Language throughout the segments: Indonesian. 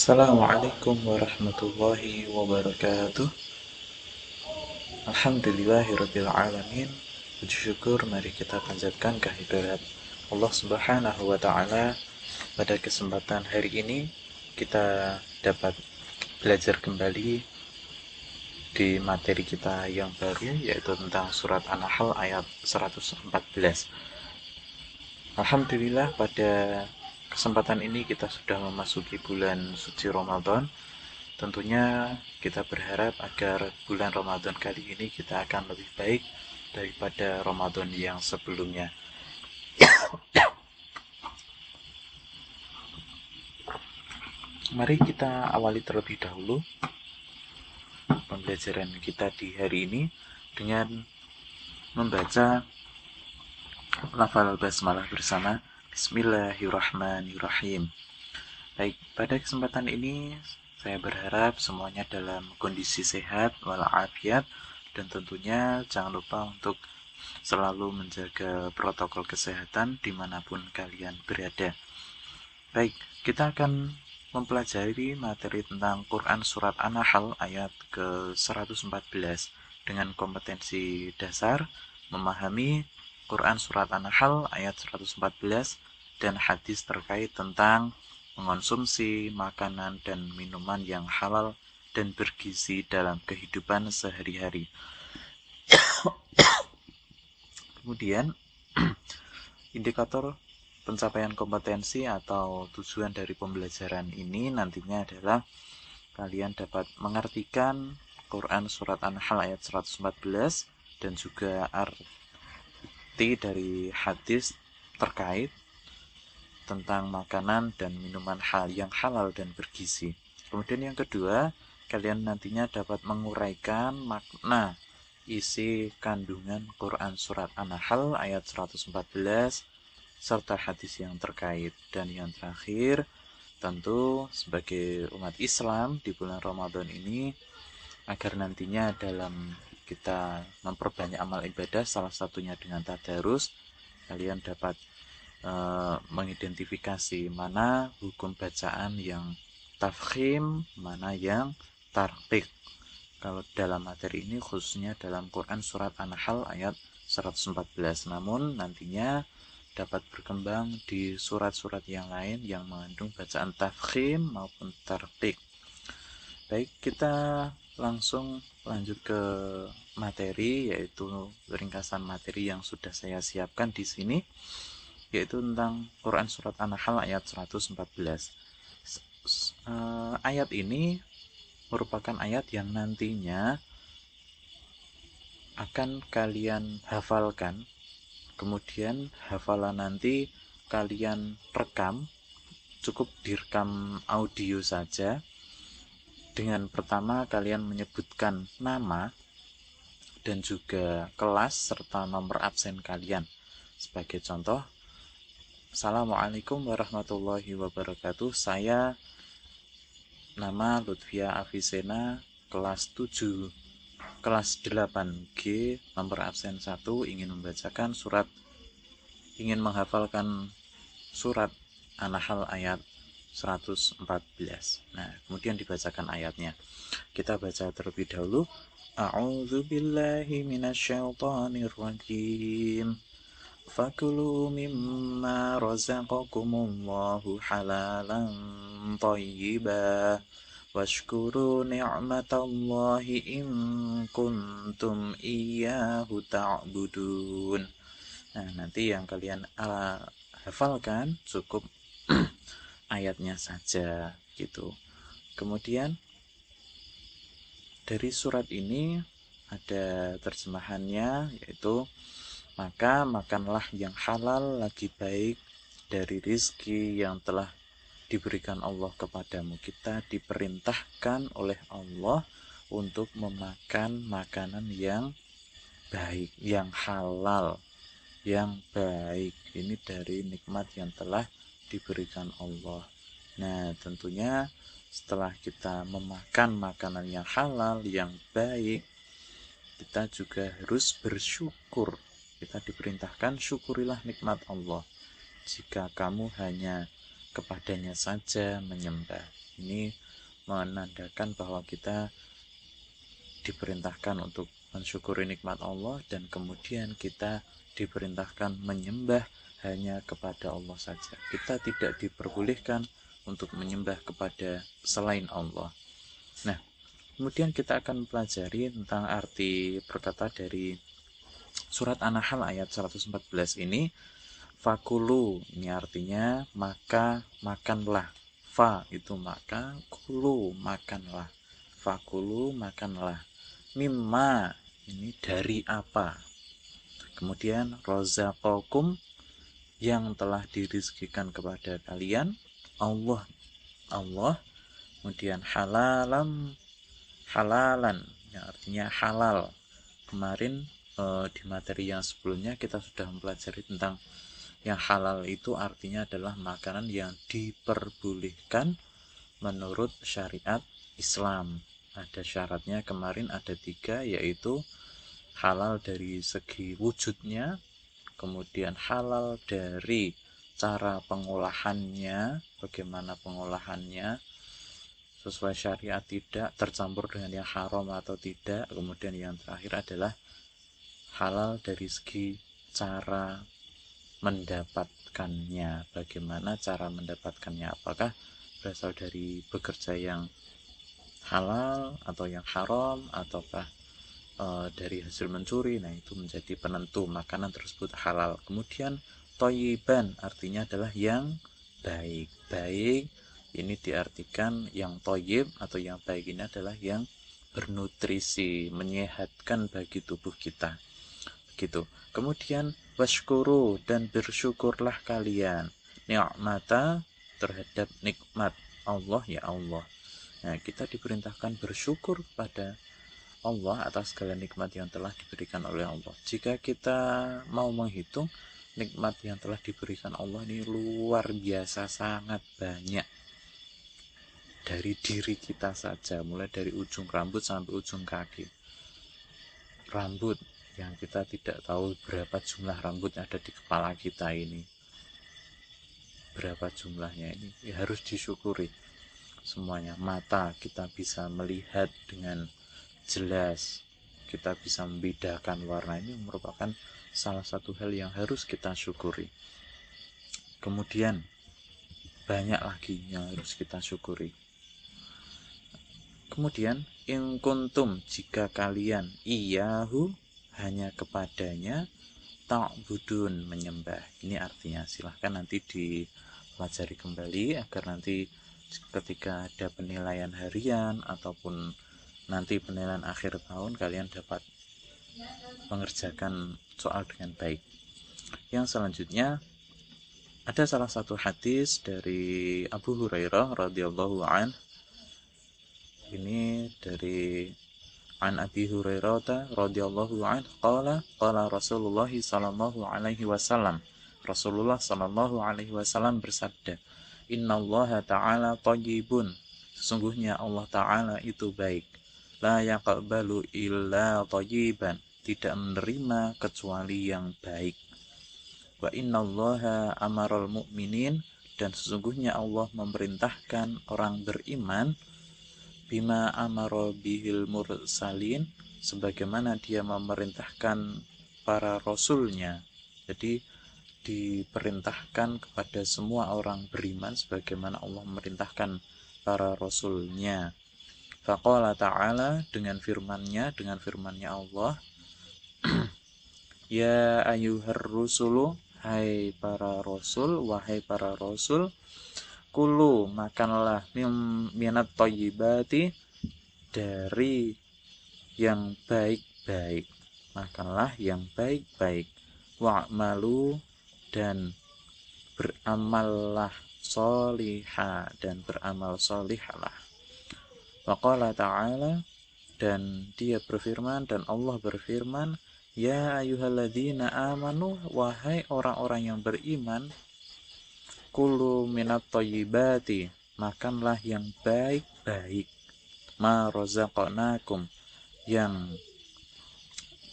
Assalamualaikum warahmatullahi wabarakatuh. Alhamdulillahirrabbilalamin. Puji syukur mari kita panjatkan kehadirat Allah Subhanahu wa Ta'ala. Pada kesempatan hari ini kita dapat belajar kembali di materi kita yang baru, yaitu tentang surat An-Nahl ayat 114. Alhamdulillah, pada kesempatan ini kita sudah memasuki bulan suci Ramadan. Tentunya kita berharap agar bulan Ramadan kali ini kita akan lebih baik daripada Ramadan yang sebelumnya. Mari kita awali terlebih dahulu pembelajaran kita di hari ini dengan membaca lafal basmalah bersama. Bismillahirrahmanirrahim. Baik, pada kesempatan ini saya berharap semuanya dalam kondisi sehat walafiat, dan tentunya jangan lupa untuk selalu menjaga protokol kesehatan dimanapun kalian berada. Baik, kita akan mempelajari materi tentang Quran Surat An-Nahl ayat ke-114 dengan kompetensi dasar memahami Quran Surat An-Nahl ayat 114 dan hadis terkait tentang mengonsumsi makanan dan minuman yang halal dan bergizi dalam kehidupan sehari-hari. Kemudian indikator pencapaian kompetensi atau tujuan dari pembelajaran ini nantinya adalah kalian dapat mengartikan Quran Surat An-Nahl ayat 114 dan juga arti dari hadis terkait tentang makanan dan minuman yang halal dan bergizi. Kemudian yang kedua, kalian nantinya dapat menguraikan makna isi kandungan Quran Surat An-Nahl ayat 114 serta hadis yang terkait. Dan yang terakhir, tentu sebagai umat Islam di bulan Ramadan ini, agar nantinya dalam kita memperbanyak amal ibadah, salah satunya dengan tadarus, kalian dapat mengidentifikasi mana hukum bacaan yang tafkhim, mana yang tarqiq. Kalau dalam materi ini khususnya dalam Quran Surat An-Nahl ayat 114, namun nantinya dapat berkembang di surat-surat yang lain yang mengandung bacaan tafkhim maupun tarqiq. Baik, kita langsung lanjut ke materi, yaitu ringkasan materi yang sudah saya siapkan di sini, yaitu tentang Quran Surat An-Nahl ayat 114. Ayat ini merupakan ayat yang nantinya akan kalian hafalkan. Kemudian hafalan nanti kalian rekam, cukup direkam audio saja. Dengan pertama kalian menyebutkan nama dan juga kelas serta nomor absen kalian. Sebagai contoh, Assalamualaikum warahmatullahi wabarakatuh. Saya nama Lutfia Afisena, kelas 7, kelas 8G, nomor absen 1, ingin menghafalkan surat An-Nahl ayat 114. Nah, kemudian dibacakan ayatnya. Kita baca terlebih dahulu. A'udzubillahi minasyaitonirrajim. Fakulu mimma razaqakumullahu halalan thayyibah washkuru ni'matallahi in kuntum iyyahu ta'budun. Nah, nanti yang kalian hafalkan cukup ayatnya saja gitu. Kemudian dari surat ini ada terjemahannya, yaitu maka makanlah yang halal lagi baik dari rizki yang telah diberikan Allah kepadamu. Kita diperintahkan oleh Allah untuk memakan makanan yang baik, yang halal, yang baik. Ini dari nikmat yang telah diberikan Allah. Nah, tentunya setelah kita memakan makanan yang halal, yang baik, kita juga harus bersyukur. Kita diperintahkan syukurilah nikmat Allah. Jika kamu hanya kepadanya saja menyembah. Ini menandakan bahwa kita diperintahkan untuk mensyukuri nikmat Allah, dan kemudian kita diperintahkan menyembah hanya kepada Allah saja. Kita tidak diperbolehkan untuk menyembah kepada selain Allah. Nah, kemudian kita akan pelajari tentang arti perkata dari surat An-Nahl ayat 114 ini. Fakulu, ini artinya maka makanlah. Fa itu maka, kulu makanlah. Fakulu makanlah. Mimma, ini dari apa. Kemudian rozaqakum, yang telah dirizkikan kepada kalian. Allah. Kemudian halalan, yang artinya halal. Kemarin di materi yang sebelumnya kita sudah mempelajari tentang yang halal itu artinya adalah makanan yang diperbolehkan menurut syariat Islam. Ada syaratnya kemarin, ada 3, yaitu halal dari segi wujudnya, kemudian halal dari cara pengolahannya, bagaimana pengolahannya sesuai syariat tidak, tercampur dengan yang haram atau tidak. Kemudian yang terakhir adalah halal dari segi cara mendapatkannya, bagaimana cara mendapatkannya, apakah berasal dari bekerja yang halal atau yang haram, ataukah dari hasil mencuri. Nah, itu menjadi penentu makanan tersebut halal. Kemudian thayyiban artinya adalah yang baik. Baik ini diartikan yang thayyib atau yang baik ini adalah yang bernutrisi, menyehatkan bagi tubuh kita. Begitu. Kemudian washkuru, dan bersyukurlah kalian ni'mata, terhadap nikmat Allah, ya Allah. Nah, kita diperintahkan bersyukur pada Allah atas segala nikmat yang telah diberikan oleh Allah. Jika kita mau menghitung nikmat yang telah diberikan Allah ini luar biasa, sangat banyak. Dari diri kita saja, mulai dari ujung rambut sampai ujung kaki. Rambut yang kita tidak tahu berapa jumlah rambut yang ada di kepala kita ini. Berapa jumlahnya ini, ya harus disyukuri semuanya. Mata, kita bisa melihat dengan jelas, kita bisa membedakan warna, ini merupakan salah satu hal yang harus kita syukuri. Kemudian banyak lagi yang harus kita syukuri. Kemudian in kuntum, jika kalian iyahu, hanya kepadanya, ta'budun, menyembah. Ini artinya, silahkan nanti dipelajari kembali agar nanti ketika ada penilaian harian ataupun nanti penilaian akhir tahun, kalian dapat mengerjakan soal dengan baik. Yang selanjutnya ada salah satu hadis dari Abu Hurairah radhiyallahu an. Ini dari An Abi Hurairah radhiyallahu an qala Rasulullah sallallahu alaihi wasallam. Rasulullah sallallahu alaihi wasallam bersabda, "Innallaha ta'ala thayyibun." Sesungguhnya Allah Ta'ala itu baik. La yaqbalu illa thayyiban, tidak menerima kecuali yang baik. Wa innallaha amaral mu'minin, dan sesungguhnya Allah memerintahkan orang beriman, bima amara bihil mursalin, sebagaimana dia memerintahkan para rasulnya. Jadi diperintahkan kepada semua orang beriman sebagaimana Allah memerintahkan para rasulnya. Faqala ta'ala, dengan firmannya Allah, ya ayyuhar rusulu, hai para rasul, wahai para rasul, kulu, makanlah minat thayyibati, dari yang baik-baik, makanlah yang baik-baik, wa'malu, dan beramallah solihah, dan beramal solihlah. Waqala ta'ala, dan dia berfirman, dan Allah berfirman, ya ayyuhalladzina amanu, wahai orang-orang yang beriman, kulu minat thayyibati, makanlah yang baik-baik, ma razaqnakum, yang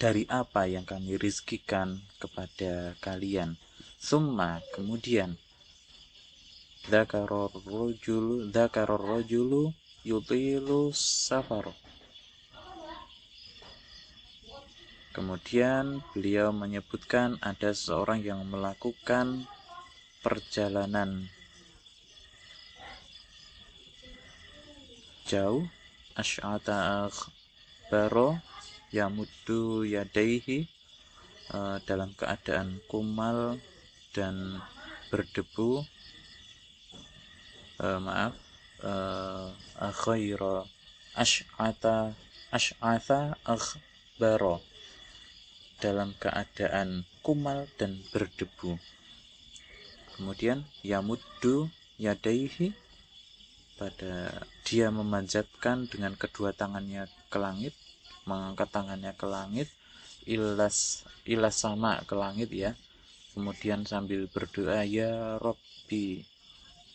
dari apa yang kami rizkikan kepada kalian. Summa, kemudian, Dzakaror rajulu yutilu safar. Kemudian beliau menyebutkan ada seseorang yang melakukan perjalanan jauh, asy'ata akhbaro yamuddu yadaihi, dalam keadaan kumal dan berdebu, akhaira asy'ata akhbaro, dalam keadaan kumal dan berdebu. Kemudian yamuddu yadaihi, pada dia memanjatkan dengan kedua tangannya ke langit, mengangkat tangannya ke langit, ilas sama, ke langit ya. Kemudian sambil berdoa, ya Robbi,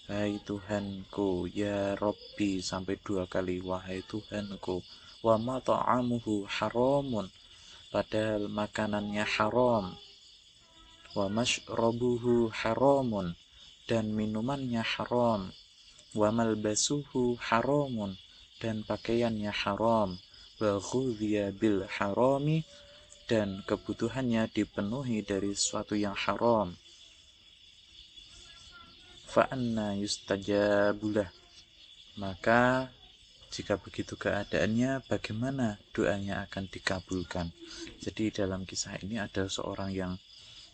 hai Tuhanku, ya Robbi, sampai 2 kali, wahai Tuhanku. Wa ma ta'amuhu haramun, padahal makanannya haram. Wa mashrabuhu haramun, dan minumannya haram. Wa malbasuhu haramun, dan pakaiannya haram. Wa ghudhiya bil harami, dan kebutuhannya dipenuhi dari sesuatu yang haram. Fa anna yustajabulah, maka jika begitu keadaannya, bagaimana doanya akan dikabulkan? Jadi dalam kisah ini ada seorang yang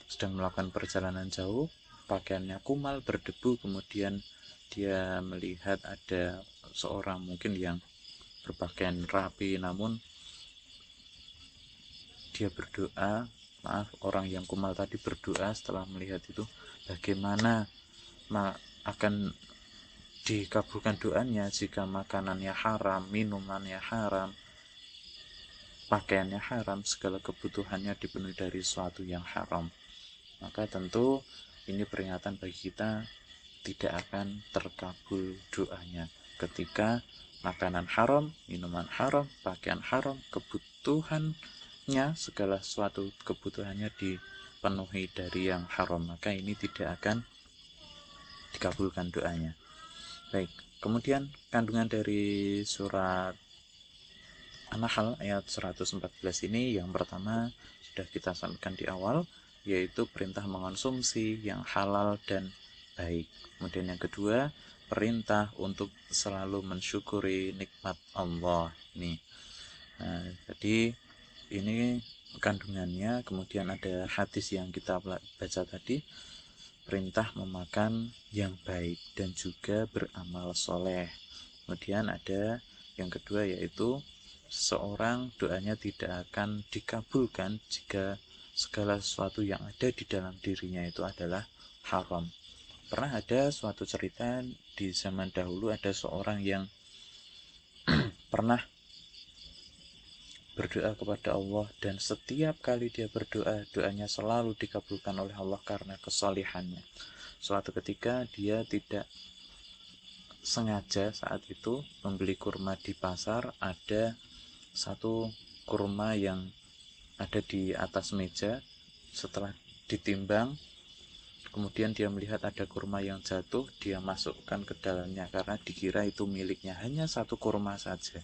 sedang melakukan perjalanan jauh, pakaiannya kumal, berdebu, kemudian dia melihat ada seorang mungkin yang berpakaian rapi, namun dia berdoa, orang yang kumal tadi berdoa setelah melihat itu, bagaimana akan dikabulkan doanya jika makanannya haram, minumannya haram, pakaiannya haram, segala kebutuhannya dipenuhi dari sesuatu yang haram. Maka tentu ini peringatan bagi kita, tidak akan terkabul doanya ketika makanan haram, minuman haram, pakaian haram, kebutuhannya, segala sesuatu kebutuhannya dipenuhi dari yang haram, maka ini tidak akan dikabulkan doanya. Baik, kemudian kandungan dari surat An-Nahl ayat 114 ini, yang pertama sudah kita sampaikan di awal, yaitu perintah mengonsumsi yang halal dan baik. Kemudian yang kedua, perintah untuk selalu mensyukuri nikmat Allah. Jadi ini kandungannya. Kemudian ada hadis yang kita baca tadi, perintah memakan yang baik dan juga beramal soleh. Kemudian ada yang kedua, yaitu seorang doanya tidak akan dikabulkan jika segala sesuatu yang ada di dalam dirinya itu adalah haram. Pernah ada suatu cerita di zaman dahulu, ada seorang yang pernah berdoa kepada Allah, dan setiap kali dia berdoa, doanya selalu dikabulkan oleh Allah karena kesalihannya. Suatu ketika dia tidak sengaja saat itu membeli kurma di pasar, ada satu kurma yang ada di atas meja. Setelah ditimbang, kemudian dia melihat ada kurma yang jatuh, dia masukkan ke dalamnya karena dikira itu miliknya, hanya satu kurma saja.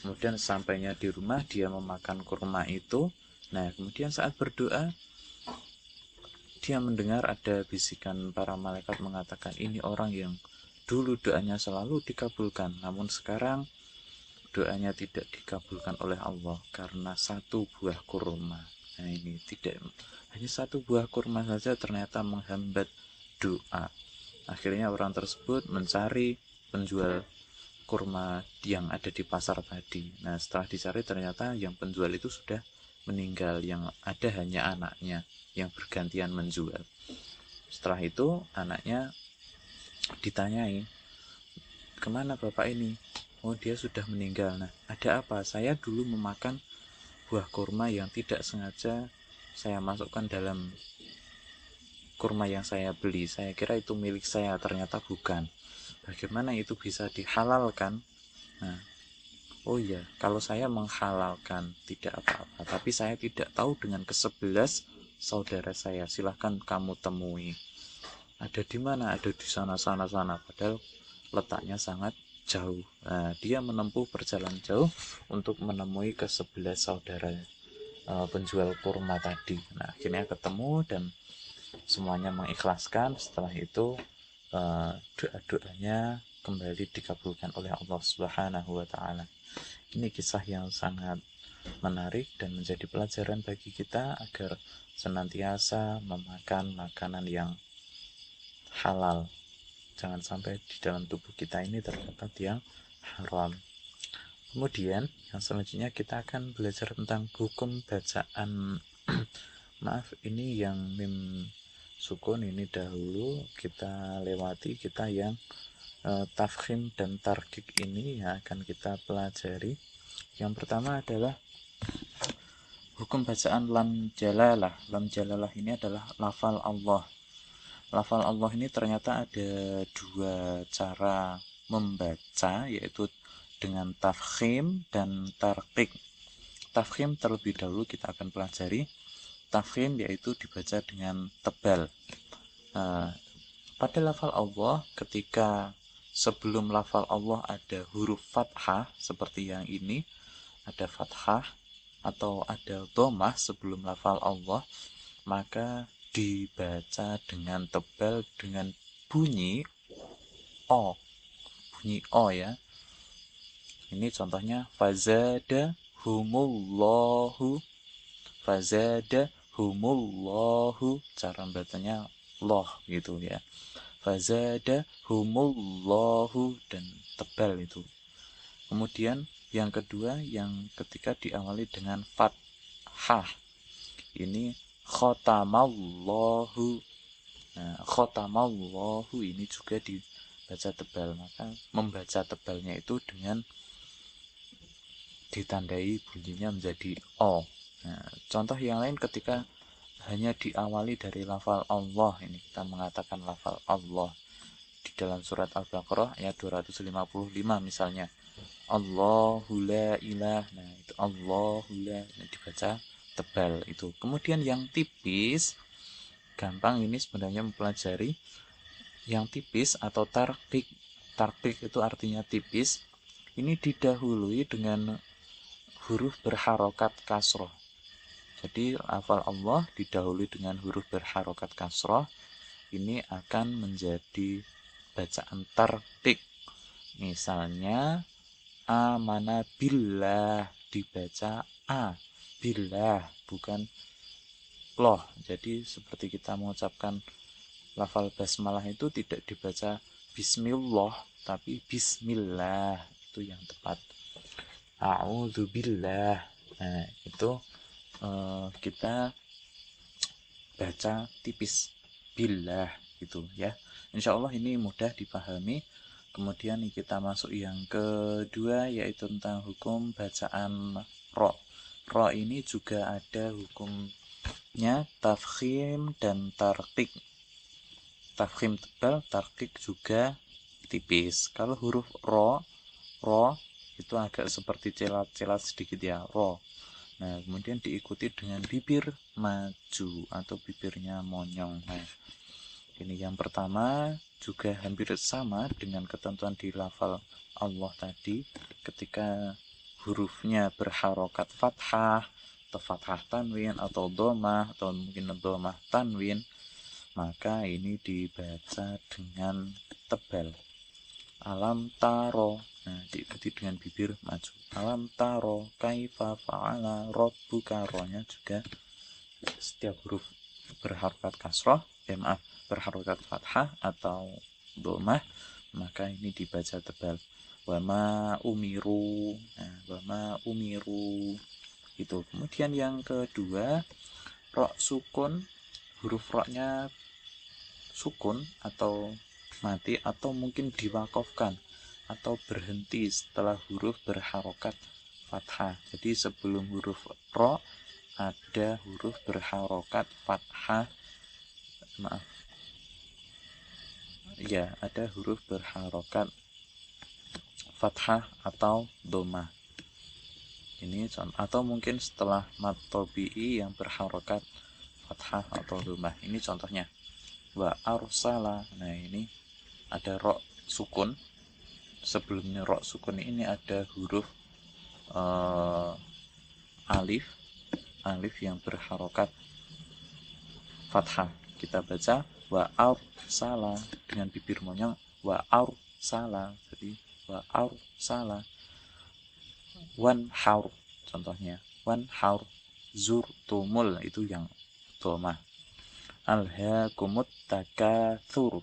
Kemudian sampainya di rumah, dia memakan kurma itu. Nah, kemudian saat berdoa, dia mendengar ada bisikan para malaikat mengatakan, ini orang yang dulu doanya selalu dikabulkan, namun sekarang doanya tidak dikabulkan oleh Allah karena satu buah kurma. Nah, ini tidak, hanya satu buah kurma saja ternyata menghambat doa. Akhirnya orang tersebut mencari penjual kurma yang ada di pasar tadi. Nah, setelah dicari ternyata yang penjual itu sudah meninggal, yang ada hanya anaknya yang bergantian menjual. Setelah itu anaknya ditanyai, kemana bapak ini? Oh, dia sudah meninggal. Nah, ada apa? Saya dulu memakan buah kurma yang tidak sengaja saya masukkan dalam kurma yang saya beli. Saya kira itu milik saya, ternyata bukan. Bagaimana itu bisa dihalalkan? Nah, oh iya, kalau saya menghalalkan tidak apa-apa, tapi saya tidak tahu dengan ke-11 saudara saya, silahkan kamu temui. ada di mana? Ada di sana, padahal letaknya sangat jauh. Nah, dia menempuh perjalanan jauh untuk menemui ke-11 saudara penjual kurma tadi. Nah, akhirnya ketemu dan semuanya mengikhlaskan. Setelah itu doa-doanya kembali dikabulkan oleh Allah Subhanahu wa taala. Ini kisah yang sangat menarik dan menjadi pelajaran bagi kita agar senantiasa memakan makanan yang halal. Jangan sampai di dalam tubuh kita ini terdapat yang haram. Kemudian yang selanjutnya kita akan belajar tentang hukum bacaan maaf, ini yang mim sukun ini dahulu kita lewati, kita yang tafkhim dan tarkik ini yang akan kita pelajari. Yang pertama adalah hukum bacaan lam jalalah. Lam jalalah ini adalah lafal Allah. Lafal Allah ini ternyata ada dua cara membaca, yaitu dengan tafkhim dan tarkik. Tafkhim terlebih dahulu kita akan pelajari. Tafkhim yaitu dibaca dengan tebal. Pada lafal Allah, ketika sebelum lafal Allah ada huruf fathah seperti yang ini, ada fathah atau ada dhammah sebelum lafal Allah, maka dibaca dengan tebal dengan bunyi o. Bunyi o ya. Ini contohnya fazada humullahu, fazada humullahu, cara bacanya loh gitu ya. Fazada humullahu, dan tebal itu. Kemudian yang kedua, yang ketika diawali dengan fathah, ini khotamallahu. Nah, khotamallahu ini juga dibaca tebal, maka membaca tebalnya itu dengan ditandai bunyinya menjadi o. Nah, contoh yang lain ketika hanya diawali dari lafal Allah, ini kita mengatakan lafal Allah di dalam surat Al-Baqarah ayat 255 misalnya, Allahu la ilah. Nah, itu Allahu la, dibaca tebal itu. Kemudian yang tipis, gampang ini sebenarnya mempelajari yang tipis atau tarkik. Tarkik itu artinya tipis. Ini didahului dengan huruf berharokat kasroh. Jadi lafal Allah didahului dengan huruf berharokat kasroh, ini akan menjadi bacaan tarkik. Misalnya amana billah, dibaca a, billah bukan loh. Jadi seperti kita mengucapkan lafal basmalah itu tidak dibaca bismillah tapi bismillah, itu yang tepat. A'udzubillah. Nah, itu kita baca tipis billah gitu ya. Insya Allah ini mudah dipahami. Kemudian kita masuk yang kedua, yaitu tentang hukum bacaan ro. Ro ini juga ada hukumnya tafkhim dan tarkik. Tafkhim tebal, tarkik juga tipis. Kalau huruf ro itu agak seperti celat-celat sedikit ya, ro. Nah, kemudian diikuti dengan bibir maju atau bibirnya monyong. Nah, ini yang pertama juga hampir sama dengan ketentuan di lafal Allah tadi. Ketika hurufnya berharokat fathah atau fathah tanwin atau dhammah atau mungkin dhammah tanwin, maka ini dibaca dengan tebal. Alam taro, nah diikuti dengan bibir maju. Alam taro kaifa fa'ala rabbuka, ronya juga setiap huruf berharokat kasroh, berharokat fathah atau dhammah, maka ini dibaca tebal. Wama umiru, nah wama umiru itu. Kemudian yang kedua, ro sukun, huruf ro-nya sukun atau mati atau mungkin diwakofkan atau berhenti setelah huruf berharokat fathah. Jadi sebelum huruf ro ada huruf berharokat fathah, ya ada huruf berharokat fathah atau dhammah. Ini atau mungkin setelah mat tabi'i yang berharokat fathah atau dhammah. Ini contohnya. wa arsala. Nah, ini ada ro sukun. Sebelumnya ro sukun ini ada huruf alif yang berharokat fathah. Kita baca wa arsala dengan bibir monyong, wa arsala. Jadi wa arsala. Wan haur, contohnya wan haur. Zurtumul, itu yang domah. Alhaakumut takatsur.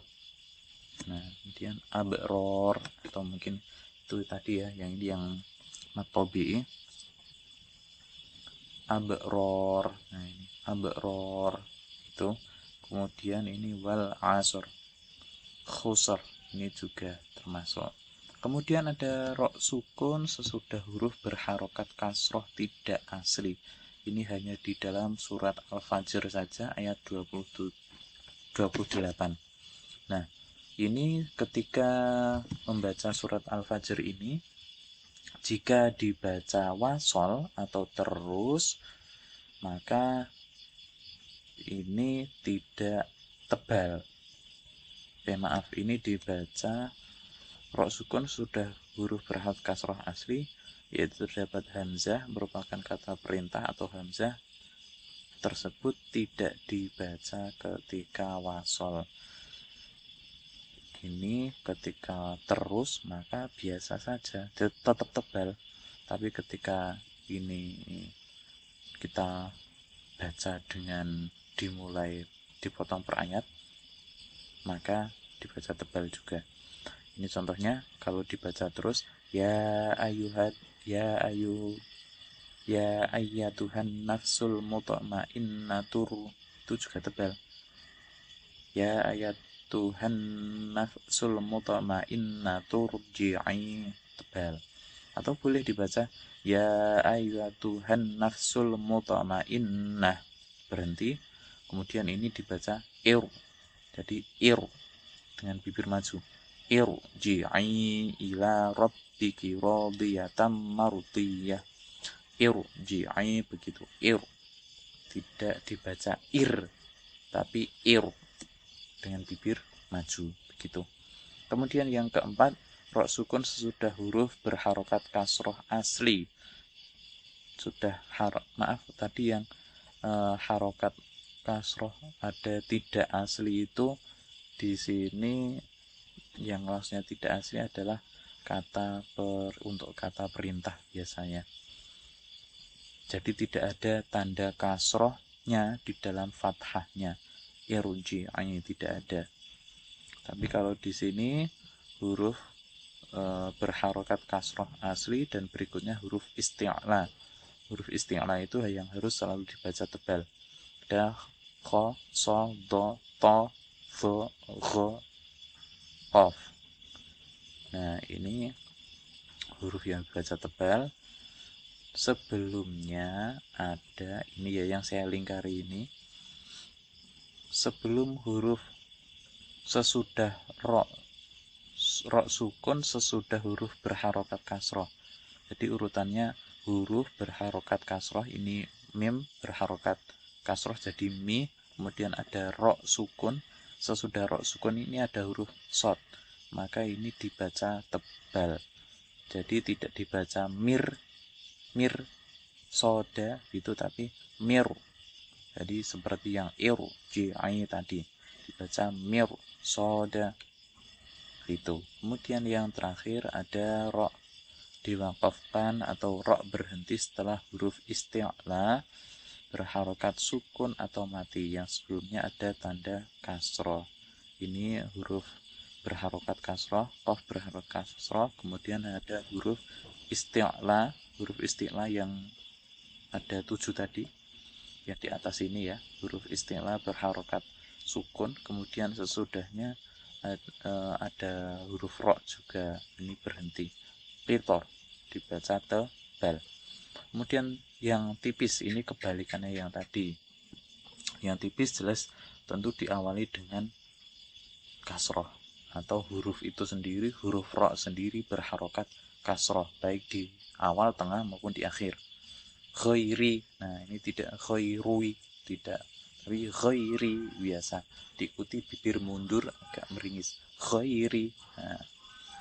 Nah, kemudian abror, atau mungkin itu tadi ya, yang ini yang matobi, abror. Nah, ini abror itu. Kemudian ini wal asr, khusr, ini juga termasuk. Kemudian ada ro sukun sesudah huruf berharokat kasroh tidak asli. Ini hanya di dalam surat Al-Fajr saja, ayat 28. Nah, ini ketika membaca surat Al-Fajr ini, jika dibaca wasol atau terus, maka ini tidak tebal. Maaf, ini dibaca ro sukun sudah huruf berharokat kasroh asli, yaitu terdapat hamzah merupakan kata perintah atau hamzah tersebut tidak dibaca ketika wasol. Ini ketika terus maka biasa saja, tetap tebal. Tapi ketika ini kita baca dengan dimulai dipotong per ayat, maka dibaca tebal juga. Ini contohnya kalau dibaca terus, ya ayuhat, ya ayyatuhan nafsul mutmainnah, itu juga tebal. Ya ayat Tuhan nafsul mutmainnah turji'i, tebal. Atau boleh dibaca ya ayyatuhan nafsul mutmainnah, berhenti. Kemudian ini dibaca ir. Jadi ir dengan bibir maju. Irji'i ila rabbiki radiyatan mardiyah. Irji'i, begitu. Ir. Tidak dibaca ir, tapi ir dengan bibir maju, begitu. Kemudian yang keempat, ro sukun sesudah huruf berharokat kasroh asli. Sudah maaf tadi yang harokat kasroh ada tidak asli itu, di sini yang maksudnya tidak asli adalah untuk kata perintah biasanya. Jadi tidak ada tanda kasrohnya di dalam fathahnya. Irji'i tidak ada. Tapi kalau di sini huruf berharokat kasroh asli dan berikutnya huruf isti'la. Huruf isti'la itu yang harus selalu dibaca tebal. Ada kho, so, do, to, tho, gho, qaf. Nah, ini huruf yang dibaca tebal. Sebelumnya ada ini ya yang saya lingkari ini. Sebelum huruf sesudah ro sukun sesudah huruf berharokat kasroh. Jadi urutannya huruf berharokat kasroh, ini mim berharokat kasroh jadi mi, kemudian ada ro sukun, sesudah ro sukun ini ada huruf sod, maka ini dibaca tebal. Jadi tidak dibaca mir soda gitu, tapi mir. Jadi seperti yang irji'i tadi dibaca mir soda itu. Kemudian yang terakhir ada ro diwakafkan atau ro berhenti setelah huruf isti'la berharokat sukun atau mati, yang sebelumnya ada tanda kasroh. Ini huruf berharokat kasroh, qaf berharokat kasroh, kemudian ada huruf isti'la yang ada 7 tadi yang di atas ini ya, huruf isti'la berharokat sukun, kemudian sesudahnya ada huruf ro juga, ini berhenti. Pitor dibaca tebal. Kemudian yang tipis ini kebalikannya yang tadi. Yang tipis jelas tentu diawali dengan kasroh, atau huruf itu sendiri, huruf ro sendiri berharokat kasroh, baik di awal, tengah maupun di akhir. Khairi, nah ini tidak khairui, tidak Tapi ghairi biasa diikuti bibir mundur agak meringis. Ghairi. Nah,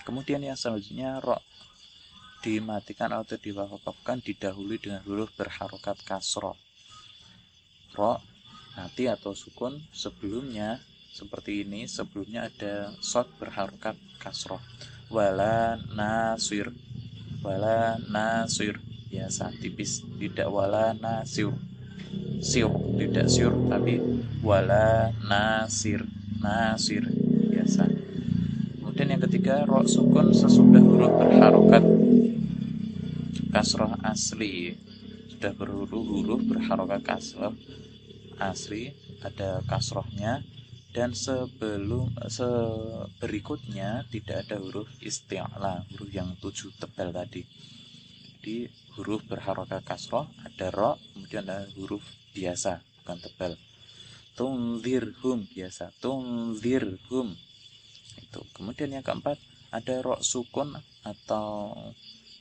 kemudian yang selanjutnya ro dimatikan atau diwakafkan didahului dengan huruf berharokat kasroh. Ro mati atau sukun sebelumnya seperti ini, sebelumnya ada shad berharokat kasroh. Wala nasir, wala nasir biasa tipis, tidak wala nasir, sir tidak sir tapi wala nasir, nasir biasa. Kemudian yang ketiga ro sukun sesudah huruf berharokat kasroh asli, sudah huruf berharokat kasroh asli ada kasrohnya, dan berikutnya tidak ada huruf isti'la, huruf yang 7 tebal tadi. Jadi huruf berharokat kasroh ada ro, kemudian ada huruf biasa bukan tebal. Tunzirhum biasa, tunzirhum itu. Kemudian yang keempat ada ro sukun atau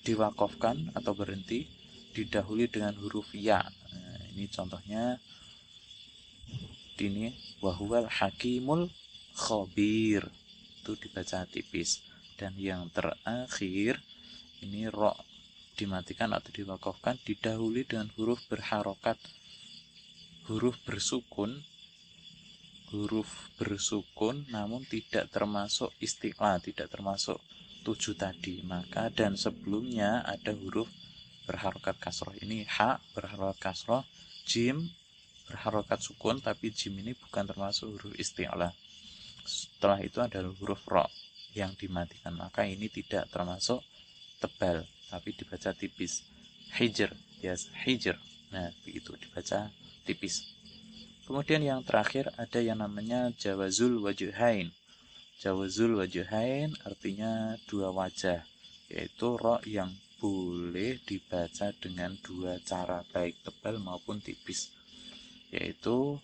diwakafkan atau berhenti didahului dengan huruf ya. Nah, ini contohnya ini wahwal hakimul khabir, itu dibaca tipis. Dan yang terakhir ini ro dimatikan atau diwakafkan didahului dengan huruf berharokat, huruf bersukun namun tidak termasuk istiqlal, tidak termasuk 7 tadi. Maka dan sebelumnya ada huruf berharokat kasroh, ini ha berharokat kasroh, jim berharokat sukun tapi jim ini bukan termasuk huruf isti'la. Setelah itu ada huruf ro yang dimatikan, maka ini tidak termasuk tebal tapi dibaca tipis. Hijr, yes, hijr. Nah, begitu dibaca tipis. Kemudian yang terakhir ada yang namanya jawazul wajhain. Jawazul wajhain artinya dua wajah, yaitu ro yang boleh dibaca dengan dua cara, baik tebal maupun tipis, yaitu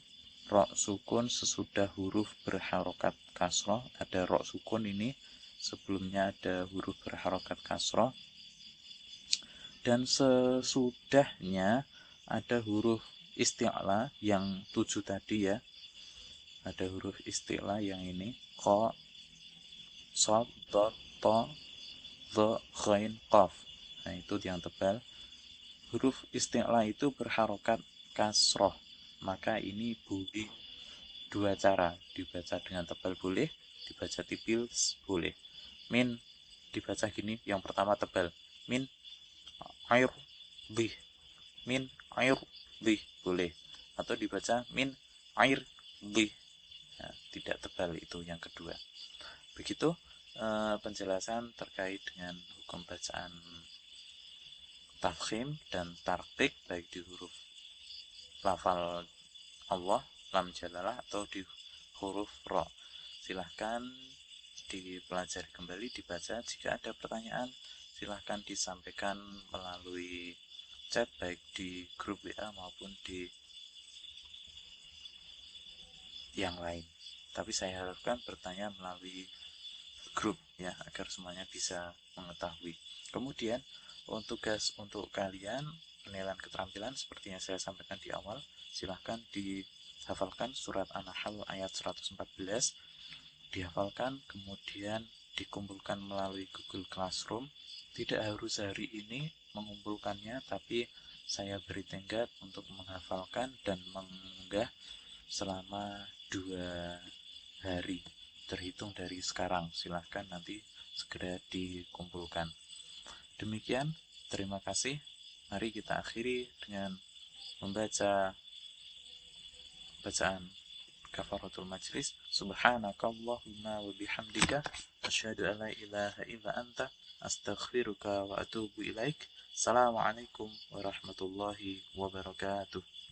ro sukun sesudah huruf berharokat kasroh. Ada ro sukun ini sebelumnya ada huruf berharokat kasroh, dan sesudahnya ada huruf isti'la yang 7 tadi ya. Ada huruf isti'la yang ini ko, sod, dot, to, dho, ghain, qaf. Nah itu yang tebal. Huruf isti'la itu berharokat kasroh, maka ini boleh dua cara, dibaca dengan tebal boleh, dibaca tipis boleh. Min dibaca gini, yang pertama tebal, min air bih, min air bih boleh, atau dibaca min air bih. Nah, tidak tebal itu yang kedua. Begitu penjelasan terkait dengan hukum bacaan tafkhim dan tarqiq baik di huruf lafal Allah, lam jalalah, atau di huruf ro. Silahkan dipelajari kembali, dibaca. Jika ada pertanyaan silahkan disampaikan melalui chat baik di grup WA maupun di yang lain. Tapi saya harapkan bertanya melalui grup ya, agar semuanya bisa mengetahui. Kemudian untuk kalian penilaian keterampilan seperti yang saya sampaikan di awal, silahkan dihafalkan surat An-Nahl ayat 114, dihafalkan kemudian dikumpulkan melalui Google Classroom. Tidak harus hari ini mengumpulkannya, tapi saya beri tenggat untuk menghafalkan dan mengunggah selama 2 hari terhitung dari sekarang. Silahkan nanti segera dikumpulkan. Demikian, terima kasih. Mari kita akhiri dengan membaca bacaan kafaratul majlis. Subhanakallahumma wa bihamdika asyhadu an la ilaha illa anta astaghfiruka wa atubu ilaik. Assalamualaikum warahmatullahi wabarakatuh.